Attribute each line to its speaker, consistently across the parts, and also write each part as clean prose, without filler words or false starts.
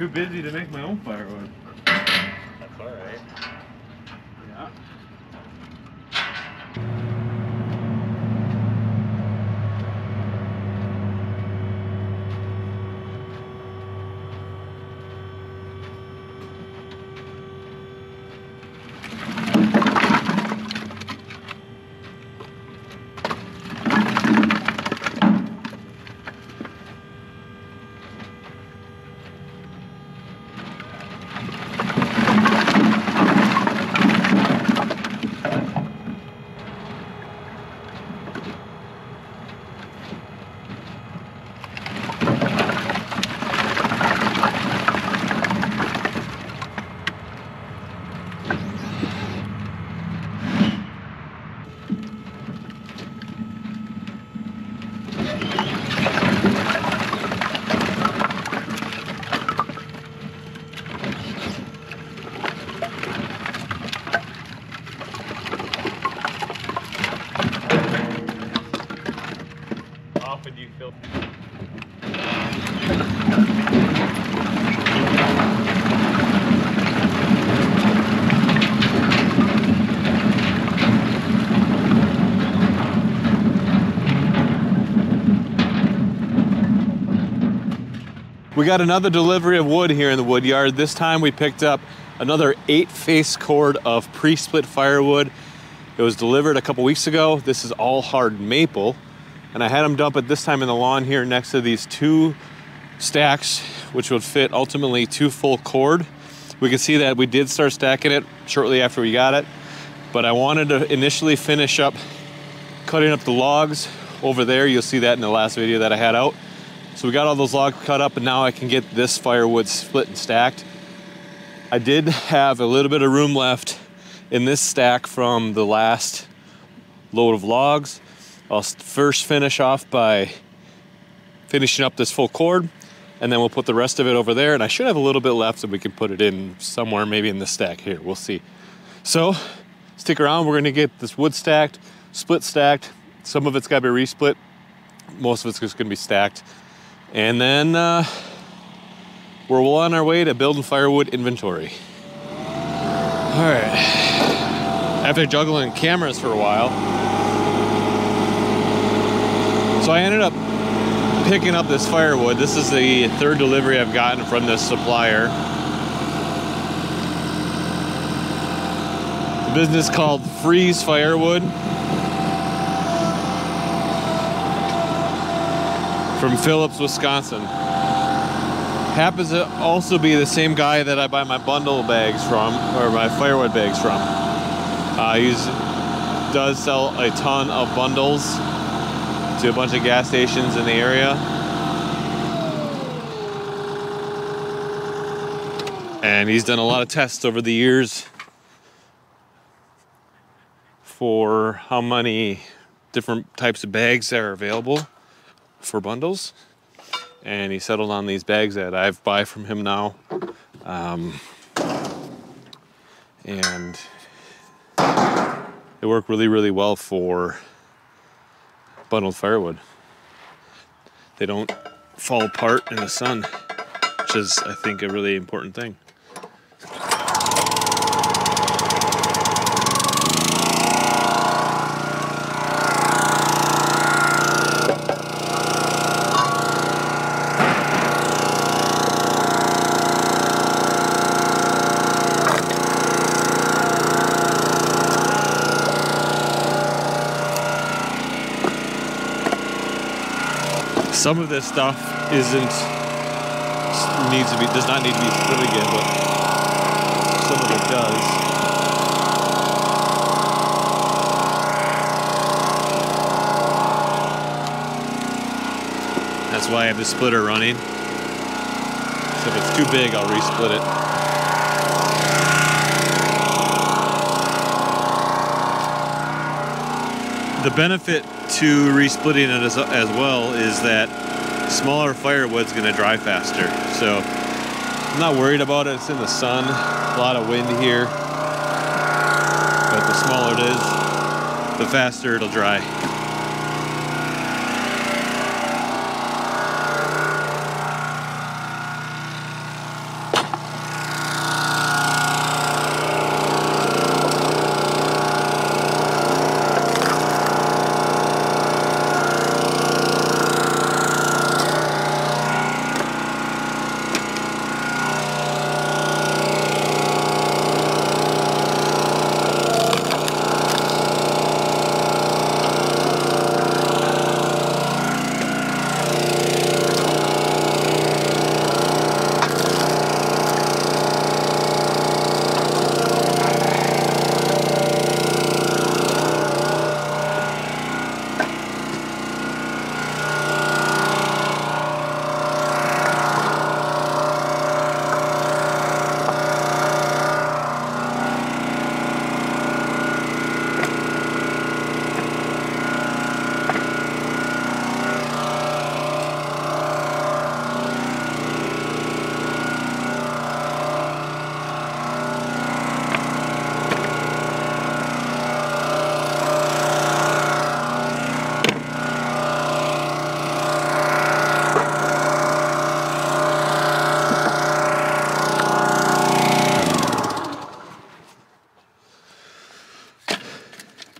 Speaker 1: too busy to make my own firewood.
Speaker 2: That's alright.
Speaker 1: Yeah.
Speaker 2: Often you feel
Speaker 1: We got another delivery of wood here in the wood yard. This time we picked up another 8-face cord of pre-split firewood. It was delivered a couple weeks ago. This is all hard maple. And I had them dump it this time in the lawn here next to these 2 stacks, which would fit ultimately 2 full cord. We can see that we did start stacking it shortly after we got it. But I wanted to initially finish up cutting up the logs over there. You'll see that in the last video that I had out. So we got all those logs cut up, and now I can get this firewood split and stacked. I did have a little bit of room left in this stack from the last load of logs. I'll first finish off by finishing up this full cord, and then we'll put the rest of it over there. And I should have a little bit left so we can put it in somewhere, maybe in this stack here. We'll see. So stick around. We're gonna get this wood stacked, split stacked. Some of it's gotta be resplit. Most of it's just gonna be stacked. And then we're well on our way to building firewood inventory. All right. After juggling cameras for a while, so I ended up picking up this firewood. This is the 3rd delivery I've gotten from this supplier. The business called Frieze Firewood. From Phillips, Wisconsin. Happens to also be the same guy that I buy my bundle bags from, or my firewood bags from. He does sell a ton of bundles to a bunch of gas stations in the area. And he's done a lot of tests over the years for how many different types of bags are available for bundles, and he settled on these bags that I buy from him now, and they work really well for bundled firewood. They don't fall apart in the sun, which is, I think, a really important thing. Some of this stuff does not need to be split again, but some of it does. That's why I have the splitter running. So if it's too big, I'll re-split it. The benefit to re-splitting it as well is that smaller firewood's gonna dry faster. So I'm not worried about it. It's in the sun, a lot of wind here. But the smaller it is, the faster it'll dry.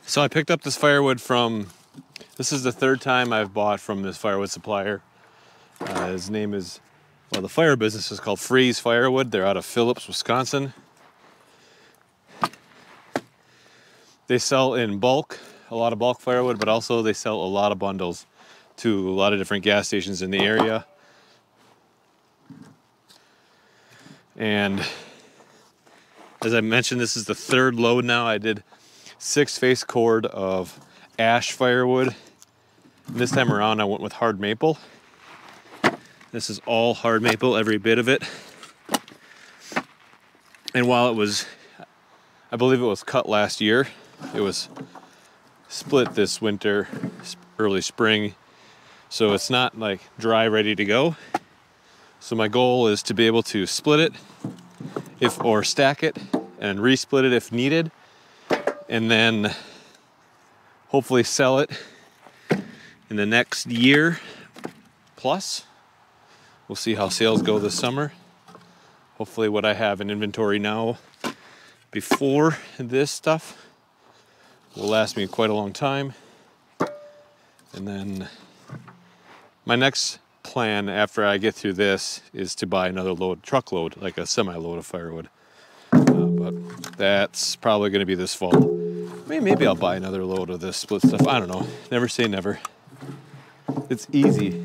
Speaker 1: So I picked up this firewood from, this is the third time I've bought from this firewood supplier. His name is, well, the fire business is called Frieze Firewood. They're out of Phillips, Wisconsin. They sell in bulk, a lot of bulk firewood, but also they sell a lot of bundles to a lot of different gas stations in the area. And as I mentioned, this is the third load now. I did 6 face cord of ash firewood. And this time around I went with hard maple. This is all hard maple, every bit of it. And while it was, I believe it was cut last year, it was split this winter, early spring. So it's not like dry, ready to go. So my goal is to be able to split it or stack it and resplit it if needed, and then hopefully sell it in the next year plus. We'll see how sales go this summer. Hopefully what I have in inventory now before this stuff will last me quite a long time. And then my next plan after I get through this is to buy another truckload, like a semi-load of firewood. But that's probably going to be this fall. Maybe I'll buy another load of this split stuff. I don't know. Never say never. It's easy.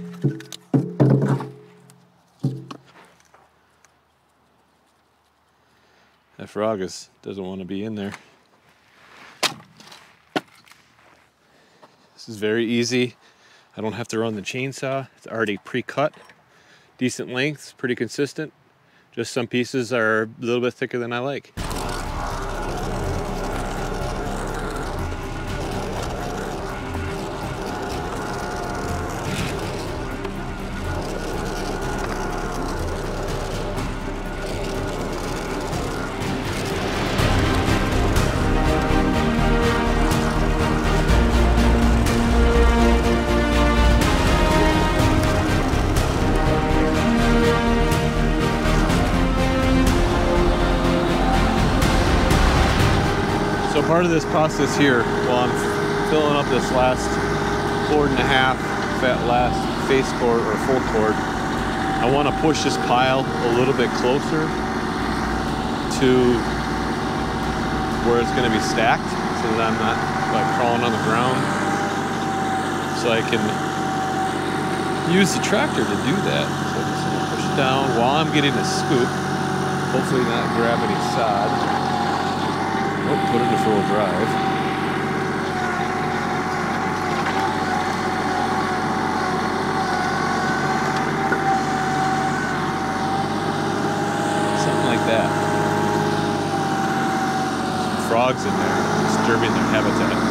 Speaker 1: That frog doesn't want to be in there. This is very easy. I don't have to run the chainsaw. It's already pre-cut. Decent length, pretty consistent. Just some pieces are a little bit thicker than I like. So part of this process here, while I'm filling up this last cord and a half, that last face cord or full cord, I want to push this pile a little bit closer to where it's going to be stacked, so that I'm not like crawling on the ground. So I can use the tractor to do that. So I'm just going to push it down while I'm getting a scoop, hopefully not grab any sod. Oh, put it in full drive. Something like that. Some frogs in there, disturbing their habitat.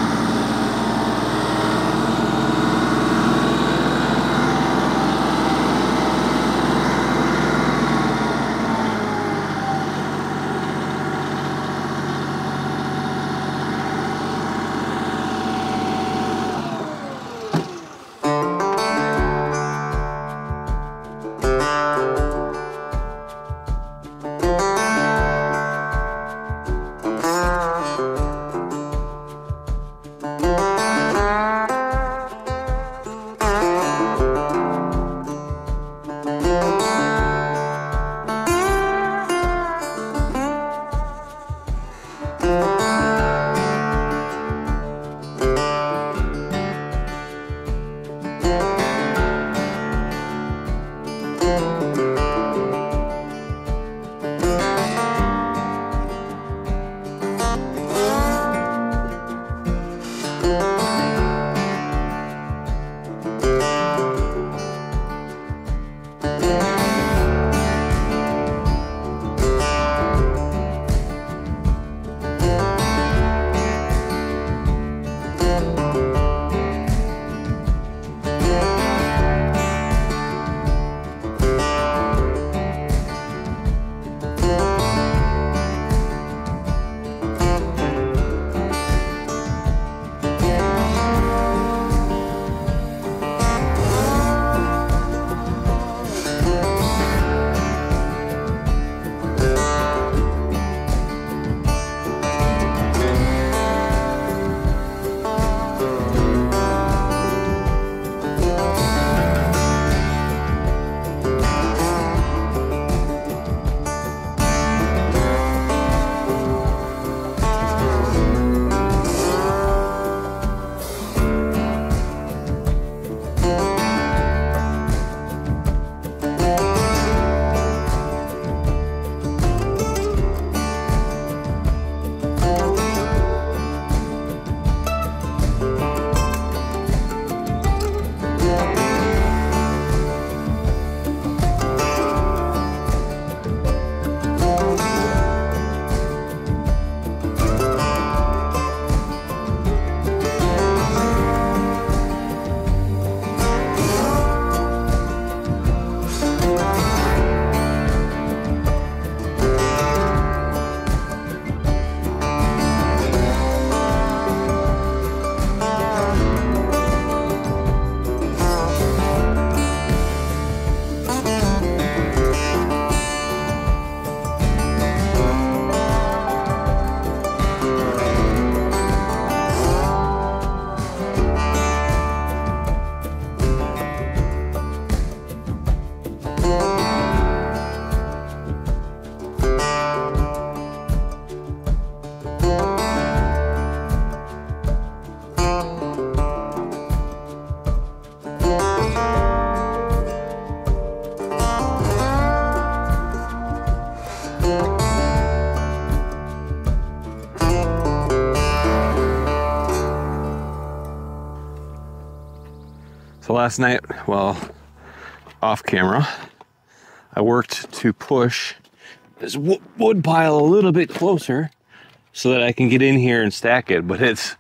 Speaker 1: So last night, well, off camera, I worked to push this wood pile a little bit closer so that I can get in here and stack it, but it's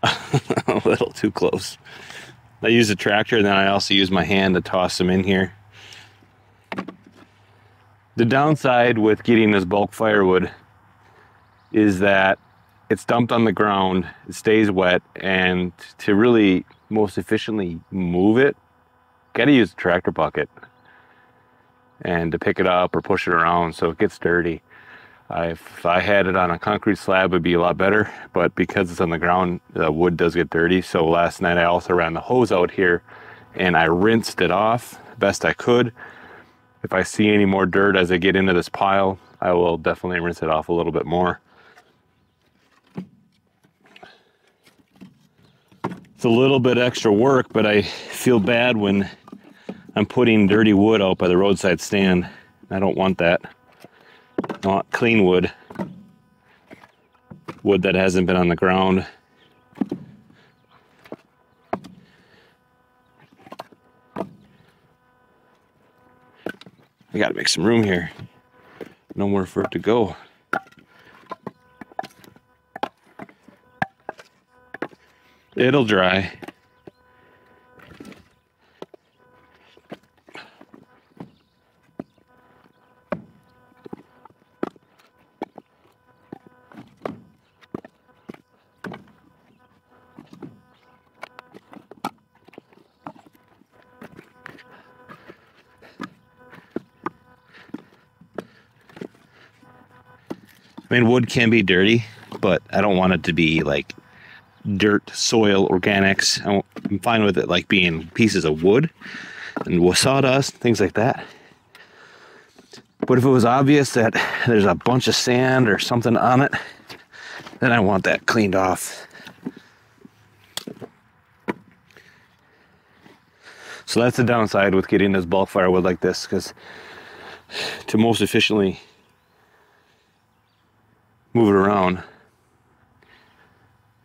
Speaker 1: a little too close. I use a tractor, and then I also use my hand to toss them in here. The downside with getting this bulk firewood is that it's dumped on the ground, it stays wet, and to really most efficiently move it, gotta use a tractor bucket and to pick it up or push it around, so it gets dirty. If I had it on a concrete slab, it would be a lot better, but because it's on the ground, the wood does get dirty. So last night I also ran the hose out here and I rinsed it off best I could. If I see any more dirt as I get into this pile, I will definitely rinse it off a little bit more. It's a little bit extra work, but I feel bad when I'm putting dirty wood out by the roadside stand. I don't want that. I want clean wood. Wood that hasn't been on the ground. I gotta make some room here. Nowhere for it to go. It'll dry. I mean, wood can be dirty, but I don't want it to be like dirt, soil, organics. I'm fine with it like being pieces of wood and sawdust, things like that. But if it was obvious that there's a bunch of sand or something on it, then I want that cleaned off. So that's the downside with getting this bulk firewood like this, because to most efficiently move it around,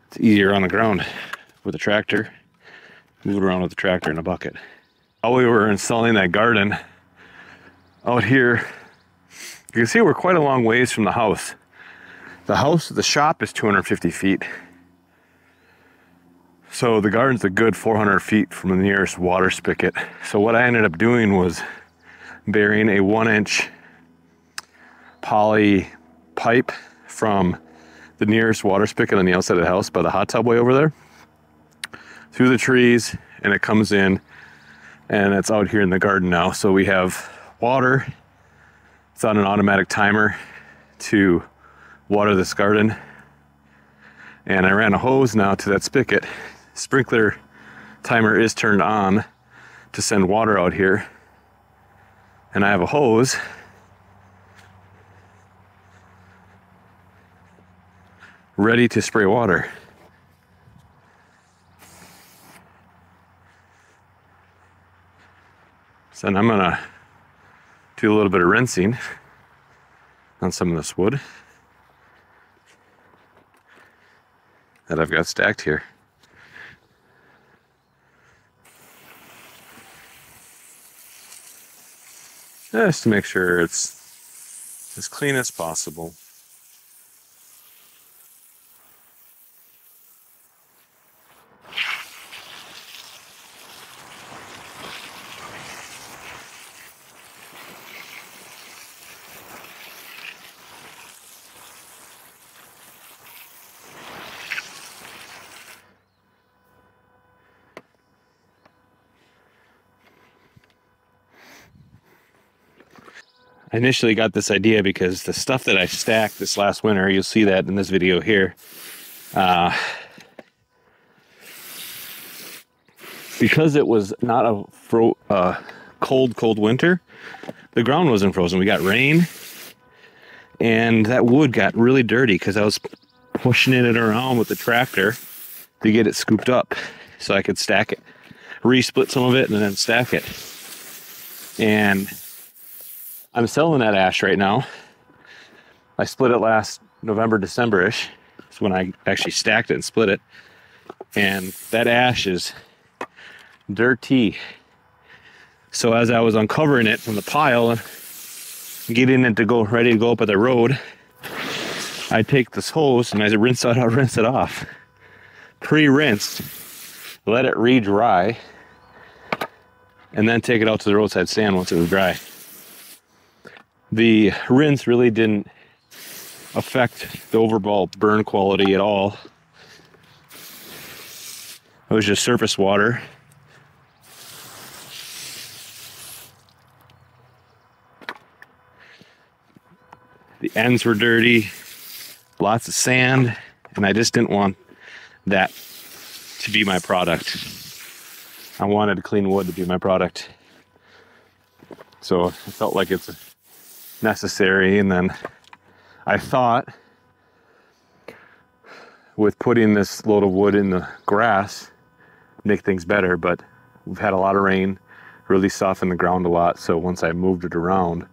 Speaker 1: it's easier on the ground with a tractor. Move it around with a tractor and a bucket. While we were installing that garden out here, you can see we're quite a long ways from the house. The shop is 250 feet. So the garden's a good 400 feet from the nearest water spigot. So what I ended up doing was burying a 1-inch poly pipe from the nearest water spigot on the outside of the house by the hot tub way over there, through the trees, and it comes in, and it's out here in the garden now. So we have water. It's on an automatic timer to water this garden. And I ran a hose now to that spigot. Sprinkler timer is turned on to send water out here. And I have a hose ready to spray water. So then I'm gonna do a little bit of rinsing on some of this wood that I've got stacked here. Just to make sure it's as clean as possible. I initially got this idea because the stuff that I stacked this last winter, you'll see that in this video here, because it was not a cold winter, the ground wasn't frozen. We got rain, and that wood got really dirty because I was pushing it around with the tractor to get it scooped up so I could stack it, resplit some of it, and then stack it. And I'm selling that ash right now. I split it last November, December-ish. That's when I actually stacked it and split it. And that ash is dirty. So as I was uncovering it from the pile, getting it to go ready to go up at the road, I take this hose and I rinse it off. Pre-rinsed, let it re-dry, and then take it out to the roadside stand once it was dry. The rinse really didn't affect the overall burn quality at all. It was just surface water. The ends were dirty, lots of sand, and I just didn't want that to be my product. I wanted clean wood to be my product. So I felt like it's necessary, and then I thought with putting this load of wood in the grass, make things better, but we've had a lot of rain, really softened the ground a lot, so once I moved it around,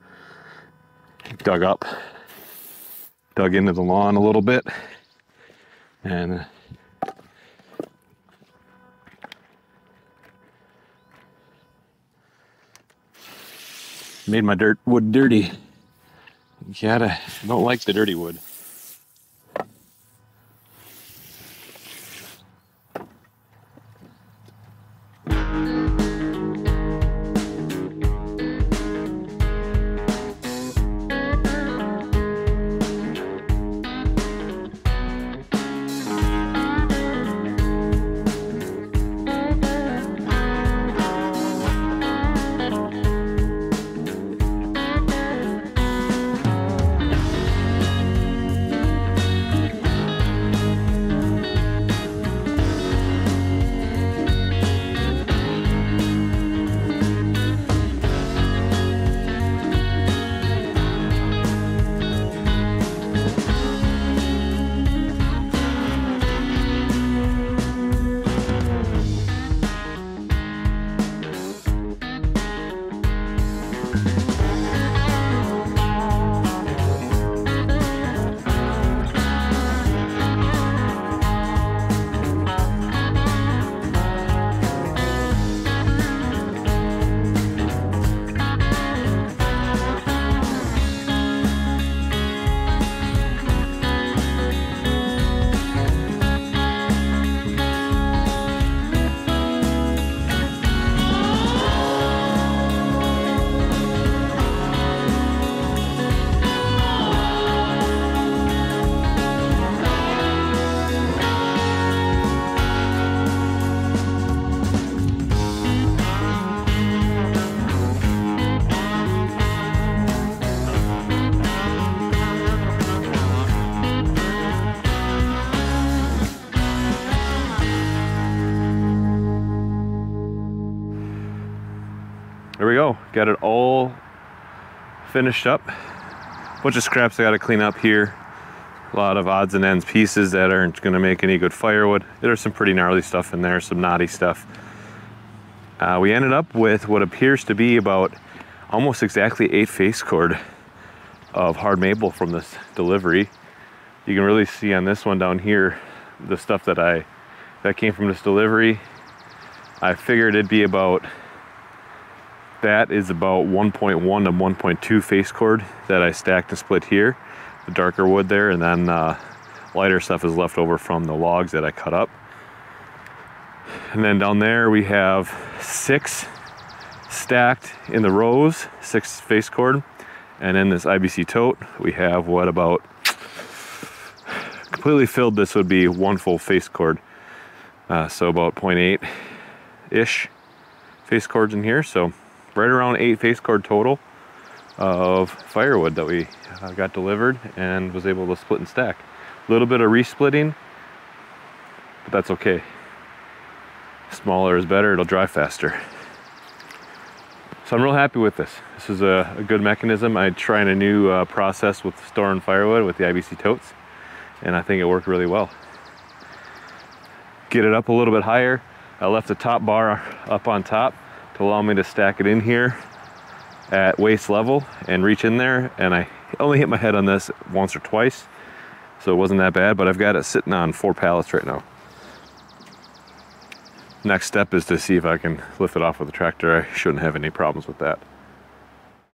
Speaker 1: dug into the lawn a little bit, and made my wood dirty. I don't like the dirty wood. There we go, got it all finished up. Bunch of scraps I gotta clean up here. A lot of odds and ends pieces that aren't gonna make any good firewood. There's some pretty gnarly stuff in there, some knotty stuff. We ended up with what appears to be about almost exactly 8 face cord of hard maple from this delivery. You can really see on this one down here, the stuff that came from this delivery. I figured it'd be about, that is about 1.1 to 1.2 face cord that I stacked and split here, the darker wood there, and then lighter stuff is left over from the logs that I cut up. And then down there we have 6 stacked in the rows, 6 face cord. And in this IBC tote, we have what about, completely filled, this would be 1 full face cord. So about 0.8-ish face cords in here. So right around 8 face cord total of firewood that we got delivered and was able to split and stack. A little bit of resplitting, but that's okay. Smaller is better, it'll dry faster. So I'm real happy with this. This is a good mechanism. I'm trying a new process with storing firewood with the IBC totes, and I think it worked really well. Get it up a little bit higher. I left the top bar up on top to allow me to stack it in here at waist level and reach in there, and I only hit my head on this once or twice, so it wasn't that bad, but I've got it sitting on 4 pallets right now. Next step is to see if I can lift it off with a tractor. I shouldn't have any problems with that.